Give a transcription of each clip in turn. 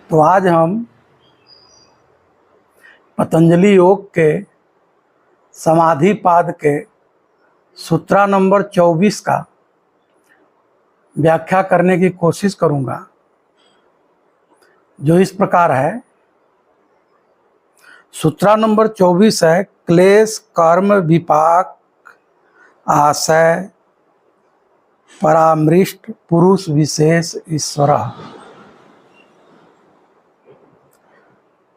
तो आज हम पतंजलि योग के समाधि पाद के सूत्रा नंबर 24 का व्याख्या करने की कोशिश करूंगा, जो इस प्रकार है। सूत्रा नंबर 24 है क्लेश कर्म विपाक आशय परामृष्ट पुरुष विशेष ईश्वर।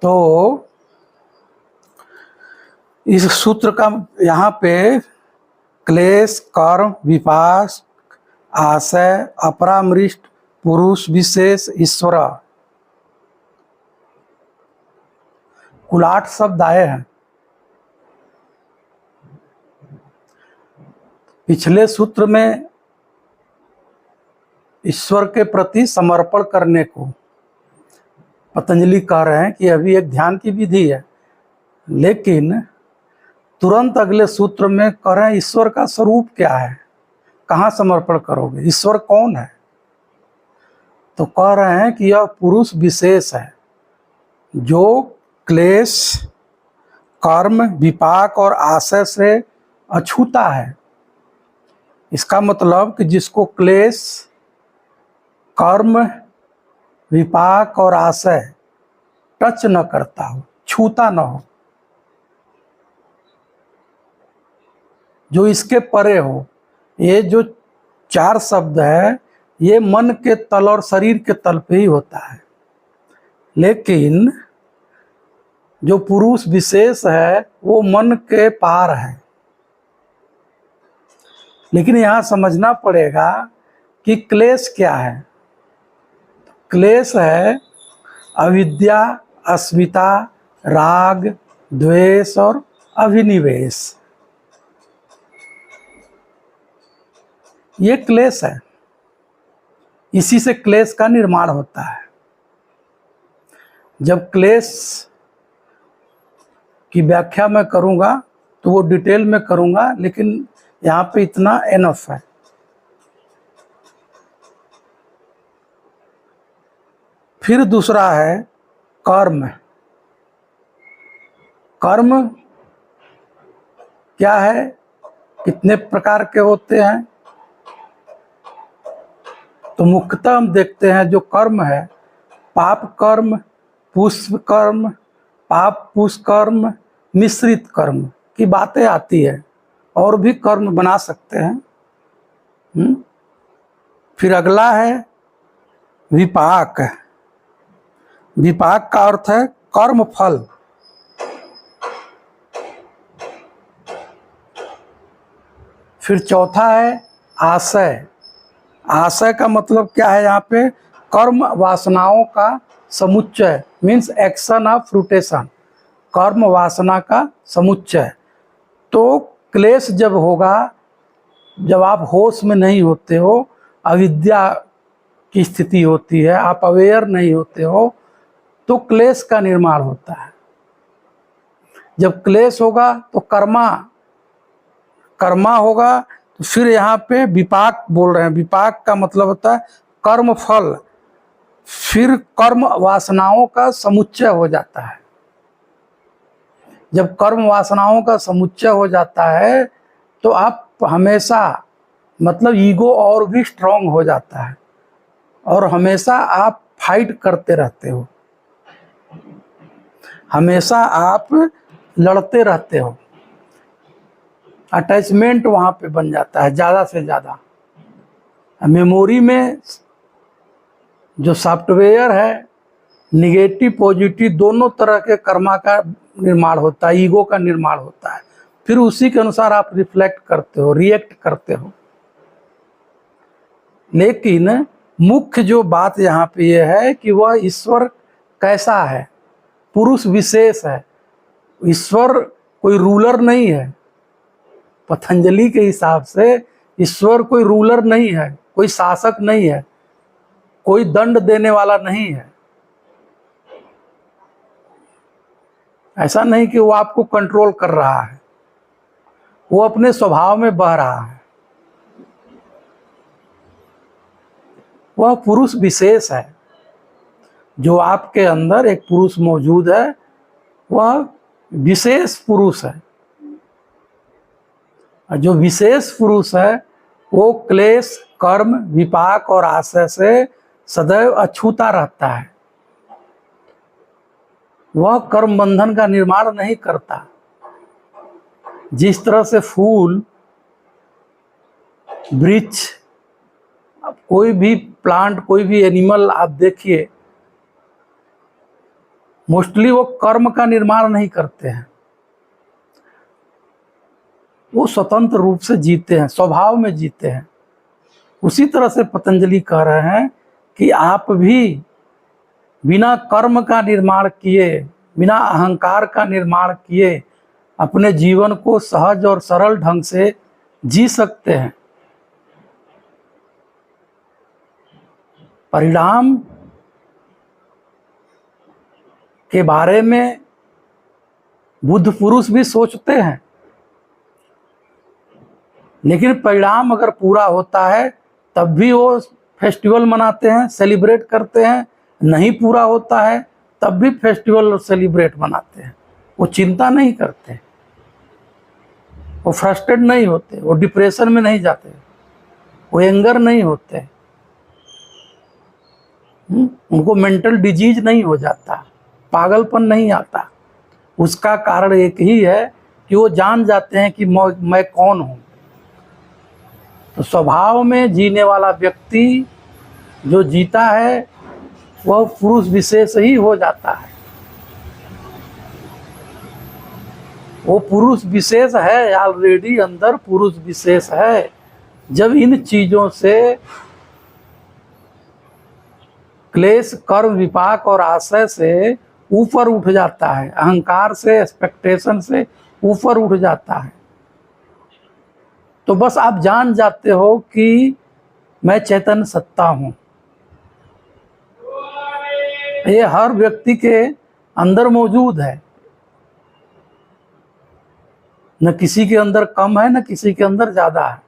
तो इस सूत्र का यहाँ पे क्लेश कर्म विपाक आशय अपरामृष्ट पुरुष विशेष ईश्वर कुल 8 शब्द आए हैं। पिछले सूत्र में ईश्वर के प्रति समर्पण करने को पतंजलि कह रहे हैं कि अभी एक ध्यान की विधि है, लेकिन तुरंत अगले सूत्र में कह रहे हैं ईश्वर का स्वरूप क्या है, कहाँ समर्पण करोगे, ईश्वर कौन है। तो कह रहे हैं कि यह पुरुष विशेष है जो क्लेश कर्म विपाक और आशय से अछूता है। इसका मतलब कि जिसको क्लेश कर्म विपाक और आशय टच न करता हो, छूता न हो, जो इसके परे हो। ये जो 4 शब्द है ये मन के तल और शरीर के तल पे ही होता है, लेकिन जो पुरुष विशेष है वो मन के पार है। लेकिन यहाँ समझना पड़ेगा कि क्लेश क्या है। क्लेश है अविद्या अस्मिता राग द्वेष और अभिनिवेश, ये क्लेश है। इसी से क्लेश का निर्माण होता है। जब क्लेश की व्याख्या मैं करूंगा तो वो डिटेल में करूंगा, लेकिन यहाँ पे इतना एनफ है। फिर दूसरा है कर्म। कर्म क्या है, कितने प्रकार के होते हैं। तो मुख्यतः हम देखते हैं जो कर्म है पाप कर्म, पुष्प कर्म, पाप पुष्प कर्म, मिश्रित कर्म की बातें आती है, और भी कर्म बना सकते हैं। फिर अगला है विपाक। विपाक का अर्थ है कर्म फल। फिर चौथा है आशय। आशय का मतलब क्या है, यहाँ पे कर्म वासनाओं का समुच्चय, मीन्स एक्शन ऑफ फ्रूटेशन, कर्म वासना का समुच्चय। तो क्लेश जब होगा, जब आप होश में नहीं होते हो, अविद्या की स्थिति होती है, आप अवेयर नहीं होते हो, तो क्लेश का निर्माण होता है। जब क्लेश होगा तो कर्मा होगा। तो फिर यहाँ पे विपाक बोल रहे हैं। विपाक का मतलब होता है कर्म फल। फिर कर्म वासनाओं का समुच्चय हो जाता है। जब कर्म वासनाओं का समुच्चय हो जाता है तो आप हमेशा, मतलब ईगो और भी स्ट्रांग हो जाता है, और हमेशा आप फाइट करते रहते हो, हमेशा आप लड़ते रहते हो। अटैचमेंट वहाँ पे बन जाता है ज़्यादा से ज़्यादा। मेमोरी में जो सॉफ्टवेयर है, निगेटिव पॉजिटिव दोनों तरह के कर्मा का निर्माण होता है, ईगो का निर्माण होता है। फिर उसी के अनुसार आप रिफ्लेक्ट करते हो, रिएक्ट करते हो। लेकिन मुख्य जो बात यहाँ पे ये है कि वह ईश्वर कैसा है, पुरुष विशेष है। ईश्वर कोई रूलर नहीं है। पतंजलि के हिसाब से ईश्वर कोई रूलर नहीं है, कोई शासक नहीं है, कोई दंड देने वाला नहीं है। ऐसा नहीं कि वो आपको कंट्रोल कर रहा है, वो अपने स्वभाव में बह रहा है। वह पुरुष विशेष है जो आपके अंदर एक पुरुष मौजूद है, वह विशेष पुरुष है। जो विशेष पुरुष है वो क्लेश, कर्म, विपाक और आशय से सदैव अछूता रहता है। वह कर्म बंधन का निर्माण नहीं करता। जिस तरह से फूल, वृक्ष, कोई भी प्लांट, कोई भी एनिमल आप देखिए, मोस्टली वो कर्म का निर्माण नहीं करते हैं, वो स्वतंत्र रूप से जीते हैं, स्वभाव में जीते हैं। उसी तरह से पतंजलि कह रहे हैं कि आप भी बिना कर्म का निर्माण किए, बिना अहंकार का निर्माण किए अपने जीवन को सहज और सरल ढंग से जी सकते हैं। परिणाम के बारे में बुद्ध पुरुष भी सोचते हैं, लेकिन परिणाम अगर पूरा होता है तब भी वो फेस्टिवल मनाते हैं, सेलिब्रेट करते हैं। नहीं पूरा होता है तब भी फेस्टिवल और सेलिब्रेट मनाते हैं। वो चिंता नहीं करते, वो फ्रस्ट्रेट नहीं होते, वो डिप्रेशन में नहीं जाते, वो एंगर नहीं होते, उनको मेंटल डिजीज नहीं हो जाता, पागलपन नहीं आता। उसका कारण एक ही है कि वो जान जाते हैं कि मैं कौन हूँ। तो स्वभाव में जीने वाला व्यक्ति जो जीता है वह पुरुष विशेष ही हो जाता है। वो पुरुष विशेष है, ऑलरेडी अंदर पुरुष विशेष है। जब इन चीजों से, क्लेश, कर्म, विपाक और आशय से ऊपर उठ जाता है, अहंकार से, एक्सपेक्टेशन से ऊपर उठ जाता है, तो बस आप जान जाते हो कि मैं चैतन्य सत्ता हूं। ये हर व्यक्ति के अंदर मौजूद है, न किसी के अंदर कम है, न किसी के अंदर ज्यादा है।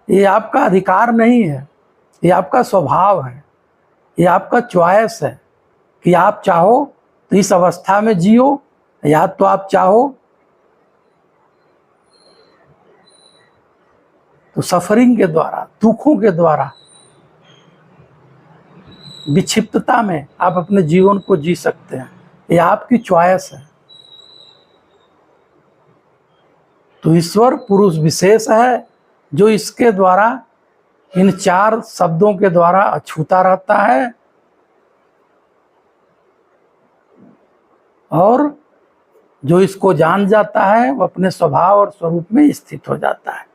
ये आपका अधिकार नहीं है, ये आपका स्वभाव है, ये आपका चॉइस है कि आप चाहो तो इस अवस्था में जियो, या तो आप चाहो तो सफरिंग के द्वारा, दुखों के द्वारा, विक्षिप्तता में आप अपने जीवन को जी सकते हैं। ये आपकी चॉइस है। तो ईश्वर पुरुष विशेष है जो इसके द्वारा, इन चार शब्दों के द्वारा अछूता रहता है और जो इसको जान जाता है वो अपने स्वभाव और स्वरूप में स्थित हो जाता है।